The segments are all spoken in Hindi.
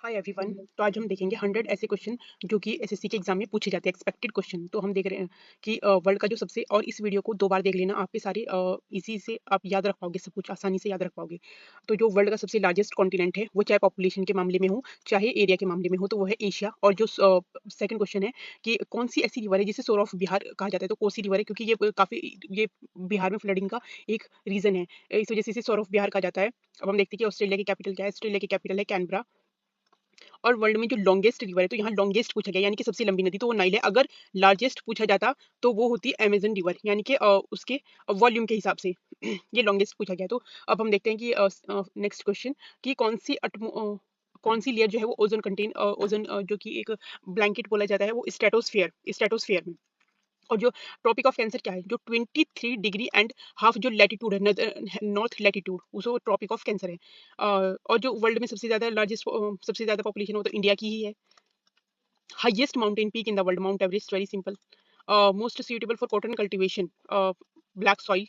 Hi everyone. तो आज हम देखेंगे 100 ऐसे क्वेश्चन जो कि एसएससी के एग्जाम में पूछे जाते हैं, एक्सपेक्टेड क्वेश्चन। तो हम देख रहे हैं कि वर्ल्ड का जो सबसे, और इस वीडियो को 2 बार देख लेना, आपके सारे इजी से आप याद रख पाओगे, सब कुछ आसानी से याद रख पाओगे। तो जो वर्ल्ड का सबसे लार्जेस्ट कॉन्टिनेंट है वो चाहे पॉपुलेशन के मामले में हो चाहे एरिया के मामले में हो तो वो है एशिया। और जो सेकंड क्वेश्चन है कि कौन सी ऐसी रिवर है जिसे सोर ऑफ बिहार कहा जाता है, तो कोसी रिवर है, क्योंकि ये काफी ये बिहार में फ्लडिंग का एक रीजन है, इस वजह से इसे सोर ऑफ बिहार कहा जाता है। अब हम देखते हैं कि ऑस्ट्रेलिया की कैपिटल क्या है। ऑस्ट्रेलिया की कैपिटल है कैनबरा। और वर्ल्ड में जो लॉन्गेस्ट रिवर है, तो यहाँ लॉन्गेस्ट पूछा गया यानी कि सबसे लंबी नदी, तो वो नाइल है। अगर लार्जेस्ट पूछा जाता तो वो होती अमेजन रिवर, यानी कि उसके वॉल्यूम के हिसाब से ये लॉन्गेस्ट पूछा गया। तो अब हम देखते हैं कि नेक्स्ट क्वेश्चन कि कौन सी लेयर जो है वो ओजोन कंटेन ओजोन जो कि एक ब्लैंकेट बोला जाता है, वो स्ट्रेटोस्फेयर में। और जो ट्रॉपिक ऑफ कैंसर क्या है, जो 23 डिग्री एंड हाफ जो लैटिट्यूड है, नॉर्थ लैटिट्यूड, उसको ट्रॉपिक ऑफ कैंसर है। और जो वर्ल्ड में सबसे ज्यादा लार्जेस्ट सबसे ज्यादा पॉपुलेशन हो तो इंडिया की ही है। Highest mountain peak in the world, mount Everest, very simple. Most suitable for cotton cultivation, black soil.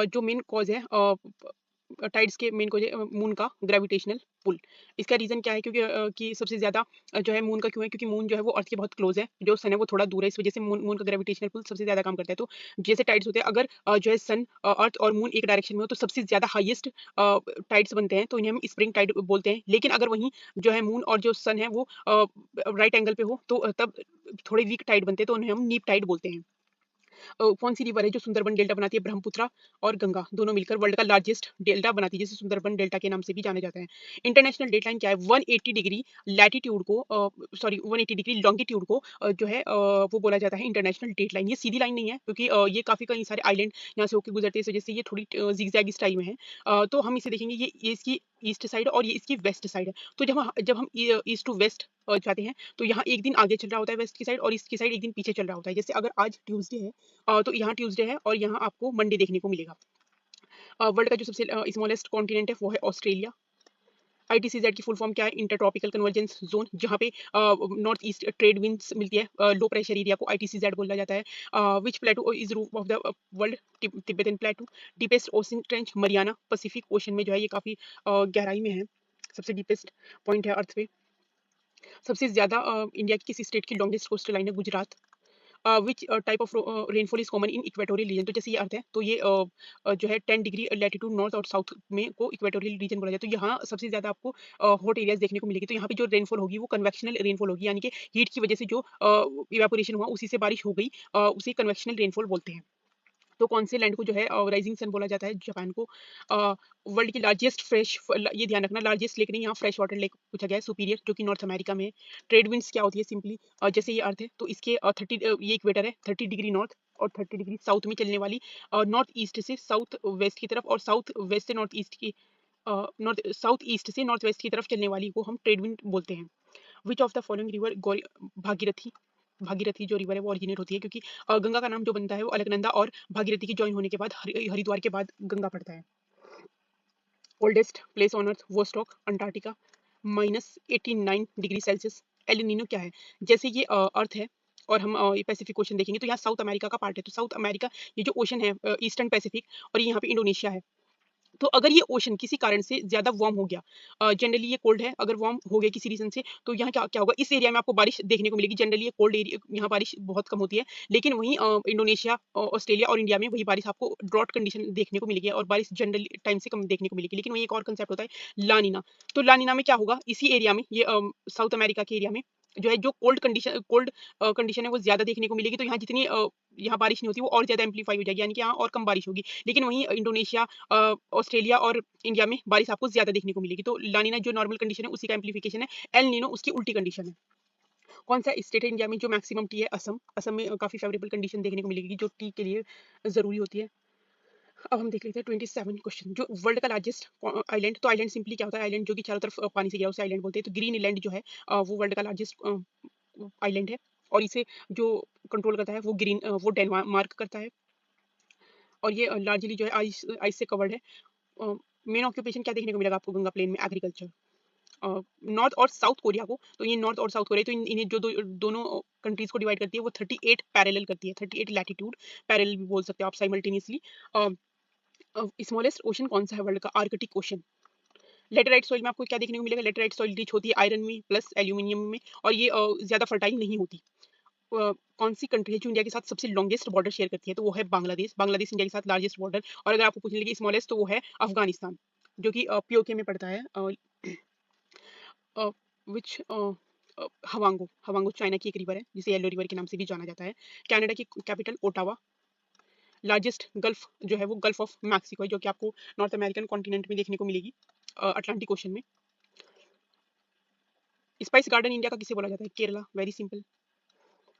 जो मेन कॉज है टाइड्स के, मेन कॉज है मून का ग्रेविटेशनल पुल। इसका रीजन क्या है, क्योंकि कि सबसे ज्यादा जो है मून का क्यों है, क्योंकि मून जो है वो अर्थ के बहुत क्लोज है, जो सन है वो थोड़ा दूर है, इस वजह से मून का ग्रेविटेशनल पुल सबसे ज्यादा काम करता है। तो जैसे टाइड्स होते हैं, अगर जो है सन अर्थ और मून एक डायरेक्शन में हो तो सबसे ज्यादा हाईएस्ट टाइड्स बनते हैं, तो इन्हें हम स्प्रिंग टाइड बोलते हैं। लेकिन अगर वहीं जो है मून और जो सन है वो राइट एंगल पे हो तो तब थोड़े वीक टाइड बनते हैं, तो उन्हें हम नीप टाइड बोलते हैं। कौन सी रिवर है जो सुंदरबन डेल्टा बनाती है, ब्रह्मपुत्र और गंगा दोनों मिलकर वर्ल्ड का लार्जेस्ट डेल्टा बनाती है, जिसे सुंदरबन डेल्टा के नाम से भी जाना जाता है। इंटरनेशनल डेटलाइन क्या है, 180 डिग्री लैटिट्यूड को, सॉरी 180 डिग्री लॉन्गिट्यूड को जो है वो बोला जाता है इंटरनेशनल डेटलाइन। ये सीधी लाइन नहीं है, क्योंकि ये काफी कई सारे आइलैंड यहाँ से होकर गुजरते हैं, इस वजह से ये थोड़ी जिगजैग स्टाइल में है। तो हम इसे देखेंगे, ये इसकी ईस्ट साइड और ये इसकी वेस्ट साइड है। तो जब हम ईस्ट टू वेस्ट जाते हैं तो यहाँ एक दिन आगे चल रहा होता है वेस्ट की साइड, और ईस्ट की साइड एक दिन पीछे चल रहा होता है। जैसे अगर आज ट्यूसडे है तो यहाँ ट्यूसडे है और यहाँ आपको मंडे देखने को मिलेगा। वर्ल्ड का जो सबसे स्मॉलेस्ट कॉन्टिनेंट है वो है ऑस्ट्रेलिया। आईटीसीजेड की फुल फॉर्म क्या है, इंटर ट्रॉपिकल कन्वर्जेंस जोन, जहाँ पे नॉर्थ ईस्ट ट्रेड विंड्स मिलती है, लो प्रेशर एरिया को आईटीसीजेड बोला जाता है। Which plateau is roof of the world, Tibetan plateau. Deepest ocean trench, Mariana Pacific Ocean में जो है ये काफी गहराई में है, सबसे डीपेस्ट पॉइंट है अर्थ पे। सबसे ज्यादा इंडिया की किसी स्टेट की लॉन्गेस्ट कोस्टल लाइन है, Gujarat. Which type of rainfall is common in equatorial region, तो जैसे ये अर्थ है तो ये जो है 10 डिग्री लैटिट्यूड नॉर्थ और साउथ में को इक्वेटोरियल रीजन बोला जाता है। तो यहाँ सबसे ज्यादा आपको हॉट एरियाज देखने को मिलेगी। तो यहाँ पे जो रेनफॉल होगी वो कन्वेक्शनल रेनफॉल होगी, यानी कि हीट की वजह से जो इवेपोरेशन हुआ उसी से बारिश हो गई, उसे कन्वेक्शनल रेनफॉल बोलते हैं। तो कौन से लैंड को जो है राइजिंग सन बोला जाता है, जापान को। वर्ल्ड की लार्जेस्ट फ्रेश, ये ध्यान रखना लार्जेस्ट लेक नहीं, यहाँ फ्रेश वाटर लेक पूछा गया है, सुपीरियर, जो कि नॉर्थ अमेरिका में है। ट्रेड विंड्स क्या होती है, सिंपली जैसे ये अर्थ है तो इसके 30 ये इक्वेटर है, 30 डिग्री नॉर्थ और 30 डिग्री साउथ में चलने वाली, नॉर्थ ईस्ट से साउथ वेस्ट की तरफ और साउथ वेस्ट से नॉर्थ ईस्ट की, नॉर्थ साउथ ईस्ट से नॉर्थ वेस्ट की तरफ चलने वाली को हम ट्रेड विंड बोलते हैं। Which of the following river, Bhagirathi, Bhagirathi जो रिवर है वो ओरिजिनेट होती है, क्योंकि गंगा का नाम जो बनता है वो अलकनंदा और भागीरथी की ज्वाइन होने के बाद हरिद्वार के बाद गंगा पड़ता है। Oldest place on earth, Vostok, Antarctica, -89 degree Celsius. El Nino क्या है, जैसे ये अर्थ है और हम ये पैसिफिक ओशन देखेंगे तो यहाँ साउथ अमेरिका का पार्ट है, तो साउथ अमेरिका ये जो ओशन है ईस्टर्न पैसिफिक, और ये यहाँ पे इंडोनेशिया है। तो अगर ये ओशन किसी कारण से ज्यादा वार्म हो गया, जनरली ये कोल्ड है, अगर वार्म हो गया किसी रीजन से तो यहाँ क्या क्या होगा, इस एरिया में आपको बारिश देखने को मिलेगी। जनरली ये कोल्ड एरिया, यहाँ बारिश बहुत कम होती है। लेकिन वहीं इंडोनेशिया, ऑस्ट्रेलिया और इंडिया में वही बारिश आपको ड्रॉट कंडीशन देखने को मिलेगी, और बारिश जनरली टाइम से कम देखने को मिलेगी। लेकिन वही एक और कंसेप्ट होता है लानीना। तो लानीना में क्या होगा, इसी एरिया में, ये साउथ अमेरिका के एरिया में जो है, जो कोल्ड कंडीशन है वो ज्यादा देखने को मिलेगी। तो यहाँ जितनी यहाँ बारिश नहीं होती वो और ज्यादा एम्पलीफाई हो जाएगी, यानी कि यहाँ और कम बारिश होगी। लेकिन वहीं इंडोनेशिया, ऑस्ट्रेलिया और इंडिया में बारिश आपको ज्यादा देखने को मिलेगी। तो लानीना जो नॉर्मल कंडीशन है उसी का एम्पलीफिकेशन है, एल नीनो उसकी उल्टी कंडीशन है। कौन सा स्टेट है इंडिया में जो मैक्सिमम टी है, असम। असम में काफी फेवरेबल कंडीशन देखने को मिलेगी जो टी के लिए जरूरी होती है। अब हम देख लेते हैं 27 क्वेश्चन, जो वर्ल्ड का लार्जेस्ट आइलैंड। तो आइलैंड सिंपली क्या होता है, आइलैंड जो कि चारों तरफ पानी से घिरा उसे आइलैंड बोलते हैं। तो ग्रीन लैंड जो है वो वर्ल्ड का लार्जेस्ट आइलैंड है, और इसे जो कंट्रोल करता है वो वो डेनमार्क करता है। और ये लार्जली जो है आइस आइस से कवर्ड है। मेन ऑक्यूपेशन क्या देखने को मिलेगा आपको गंगा प्लेन में, एग्रीकल्चर। नॉर्थ और साउथ कोरिया को, तो ये नॉर्थ और साउथ कोरिया, तो इन्हें जो दोनों कंट्रीज को डिवाइड करती है वो 38 पैरेलल करती है, 38 लैटिट्यूड पैरेलल भी बोल सकते हो आप साइमल्टेनियसली। स्मॉलेस्ट ओशन कौन सा है वर्ल्ड का? Arctic ocean. लेटेराइट सॉइल में आपको क्या देखने को मिलेगा? लेटेराइट सॉइल रिच होती है आयरन में प्लस एल्यूमिनियम में, और ये ज्यादा फर्टाइल नहीं होती। कौन सी कंट्री है जो इंडिया के साथ सबसे लॉन्गेस्ट बॉर्डर शेयर करती है? तो वो है बांग्लादेश। बांग्लादेश इंडिया के साथ लार्जेस्ट बॉर्डर। और अगर आपको पूछने लगे स्मॉलेस्ट, तो वो है अफगानिस्तान, जो कि पीओके में पड़ता है। विच हवांगो। हवांगो चाइना की एक रिवर है जिसे येलो रिवर के नाम से भी जाना जाता है। कनाडा की कैपिटल ओटावा। लार्जेस्ट गल्फ जो है वो गल्फ ऑफ मैक्सिको है, जो कि आपको नॉर्थ अमेरिकन कॉन्टिनेंट में देखने को मिलेगी, अटलांटिक ओशन में। स्पाइस गार्डन इंडिया का किसे बोला जाता है? केरला। Very simple.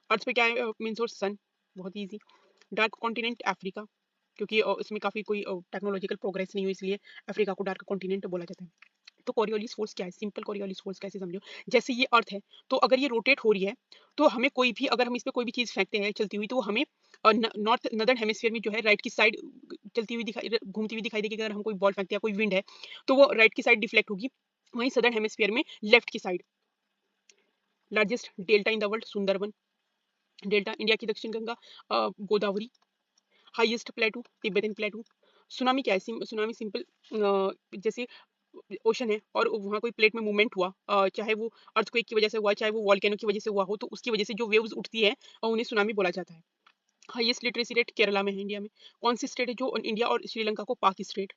अर्थ पे क्या है मेन सोर्स? सन। बहुत इजी। डार्क कॉन्टिनेंट अफ्रीका, क्योंकि इसमें काफी कोई टेक्नोलॉजिकल प्रोग्रेस नहीं हुई, इसलिए अफ्रीका को डार्क कॉन्टिनेंट बोला जाता है। तो कोरियोलिस फोर्स क्या है? सिंपल कोरियोलिस फोर्स कैसे समझो? जैसे ये अर्थ है, तो अगर ये रोटेट हो रही है, तो हमें कोई भी, अगर हम इस पे कोई भी चीज फेंकते हैं चलती हुई, तो वो हमें नॉर्थ नदर्न हेमिस्फीयर में जो है राइट की साइड चलती हुई दिखाई, घूमती हुई दिखाई देगी। अगर हम कोई बॉल फेंकते हैं, कोई विंड है, तो वो राइट की साइड डिफ्लेक्ट होगी। वहीं सदर्न हेमिस्फीयर में लेफ्ट की side. Largest delta in the world? Sundarban delta. India की दक्षिण Ganga Godavari. Highest प्लेटू? Tibetan प्लेटू। Tsunami क्या है? सुनामी सिंपल, जैसे ओशन है और वहाँ कोई प्लेट में मूवमेंट हुआ, चाहे वो अर्थक्वेक की वजह से हुआ, चाहे वो वॉल्केनो की वजह से हुआ हो, तो उसकी वजह से जो वेव्स उठती है और उन्हें सुनामी बोला जाता है। हाईएस्ट लिटरेसी रेट केरला में है, इंडिया में। कौन सी स्टेट है जो इंडिया और श्रीलंका को पाक स्टेट?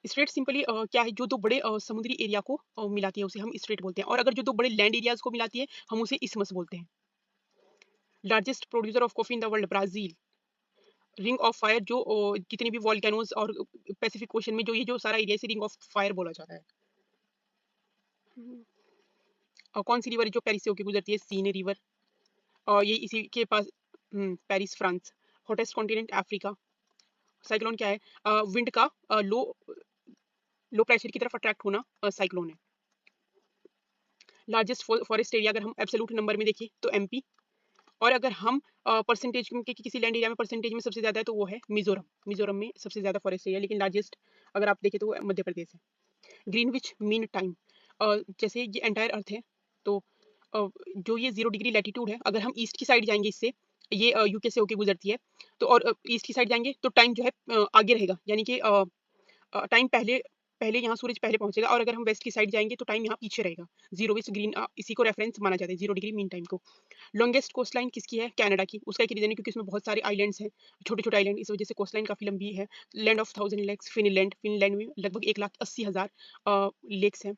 स्टेट सिंपली क्या है, जो दो बड़े समुद्री एरिया को मिलाती है उसे हम स्टेट बोलते हैं, और अगर जो दो बड़े लैंड एरियाज को मिलाती है हम उसे इस्मस बोलते हैं। Largest producer of coffee in the world? Brazil. Ring of fire, जो कितने भी वॉल्केनोज और पैसिफिक ओशन में जो ये जो सारा एरिया है, रिंग ऑफ फायर बोला जाता है। और कौन सी रिवर है जो पेरिस से होकर गुजरती है? सीने रिवर। और ये इसी के पास, Paris France. Hottest continent Africa. Cyclone क्या है? विंड का लो लो प्रेशर की तरफ अट्रैक्ट होना साइक्लोन है। लार्जेस्ट फॉरेस्ट एरिया अगर हम एब्सोल्यूट नंबर में देखें तो एमपी। और अगर हम परसेंटेज के किसी लैंड एरिया में परसेंटेज में सबसे ज्यादा है, तो वो है मिजोरम। मिजोरम में सबसे ज्यादा फॉरेस्ट एरिया, लेकिन लार्जेस्ट अगर आप देखें तो वो मध्य प्रदेश है। ग्रीनविच मीन टाइम, जैसे ये एंटायर अर्थ है, तो जो ये 0 डिग्री लैटिट्यूड है, अगर हम ईस्ट की साइड जाएंगे इससे, ये यूके से होके गुजरती है, तो और ईस्ट की साइड जाएंगे तो टाइम जो है आगे रहेगा, यानी कि टाइम पहले पहले यहाँ सूरज पहले पहुंचेगा, और अगर हम वेस्ट की साइड जाएंगे तो टाइम यहाँ पीछे रहेगा। जीरो वेस्ट ग्रीन, इसी को रेफरेंस माना जाता है 0 डिग्री मीन टाइम को। लॉन्गेस्ट कोस्ट लाइन किसकी है? कनाडा की। उसका एक रीजन है क्योंकि इसमें बहुत सारे आइलैंड्स हैं, छोटे छोटे आइलैंड, इस वजह से कोस्ट लाइन काफी लंबी है। Land of 1000 lakes Finland. Finland में लगभग 1,80,000 लेक्स हैं।